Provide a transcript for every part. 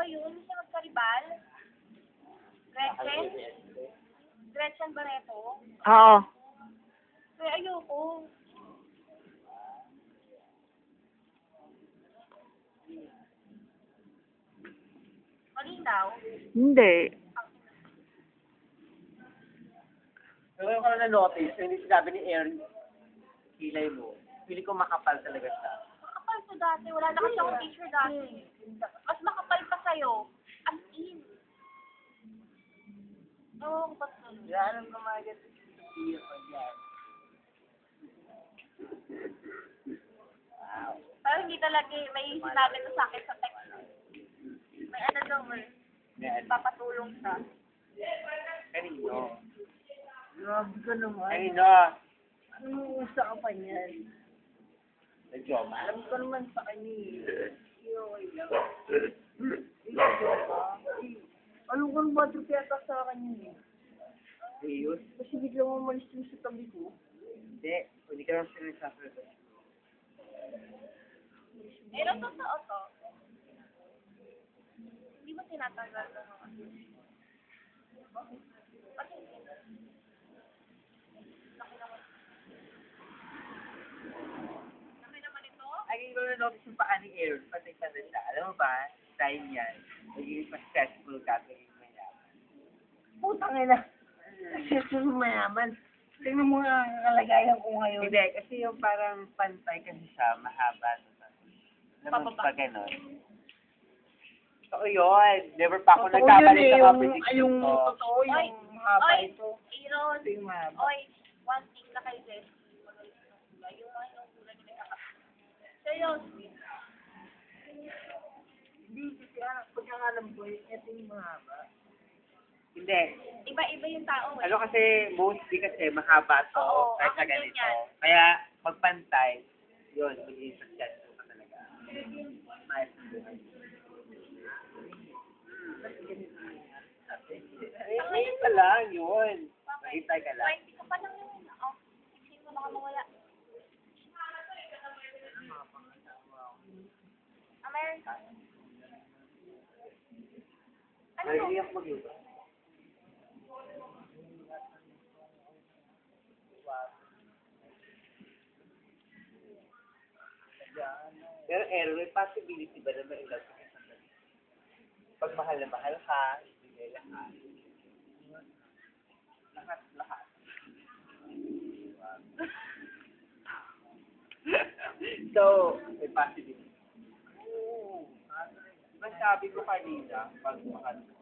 yun? Siya magkaribal? Gretchen? Gretchen Barreto? Oo. Kaya ayoko. Malinaw? Hindi. Ngayon ko na na-notice, hindi sinabi ni Aaron, kilay mo. Pili ko makapal talaga siya. Makapal ko dati. Wala na kasi akong teacher dati. Mas makapal pa sa'yo. As in. Oo, ba't nun? Yan ang kumagat sa iyo pa yan. Wow. Pero hindi talaga may sinabi ko sa akin sa text. May ano daw eh. Yan. Papatulong siya. Kanino? Grabe ka naman. Kanino? Anong usapan yan? Nag-joke. Alam ko naman sa kanya eh. Okay lang. Nag-joke ka? Alam ko naman ba yata sa akin yun eh. Serious? Kasi biglang umalis yung sa tabi ko. Hindi. Hindi ka lang sinasabi. Pero totoo to. Hindi mo tinatagal to. Bakit? Laki naman ito. Ay, ko na notice yung paa ni Aaron. Pati ka na siya. Alam mo ba? Dahil yan. Nagiging mas stressful ka. Nagiging mayaman. Putang ina. Kasi mayaman. Tingnan mo nga ang kalagayan ko ngayon. Hindi. Kasi yung parang pantay kasi siya. Mahaba. Alam mo pa ganon. Totoo yun. Never pa ako Totoo nagkabalik yun eh, sa yung prediction ko. totoo, yung mahaba Oy, ito. Aaron. Ito yung mahaba. Oy, one thing na kay Jess. Yung mga yung kulay nila kakapit. Seriously. Hindi, kasi pagkakalam ko, ito yung mahaba. Hindi. Iba-iba yung tao eh. Ano kasi, mostly kasi mahaba to. Oo, kahit na ako ganito. ganyan. Kaya, pagpantay, yun, magiging successful ka talaga. Mas ngayon pa lang, yun. Mahintay ka lang. Oy, hindi ko pa lang yun. Oh, hindi mo baka mawala. American. Ano Ay, mo? iyak mag-iba. Pero Aaron, may possibility ba na ma-inlove ka sa sandali? Pag mahal na mahal ka, ibigay lahat. Lahat. So, may possibility. Oo. Diba sabi ko kanina, pag mahal mo,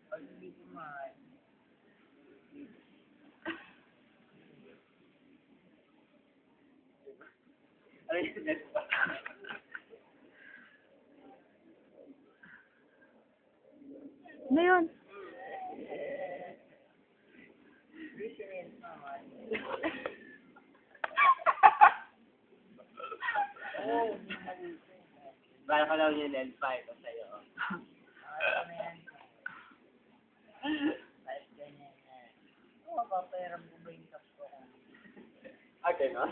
Pag hindi ko mahal. ano yung next pa? Ano yun? Bala ka daw yung L5 o sa'yo. Ayaw na yan. Kahit ganyan yan. Oo, papayaram ko ba yung tax ko? Okay, no?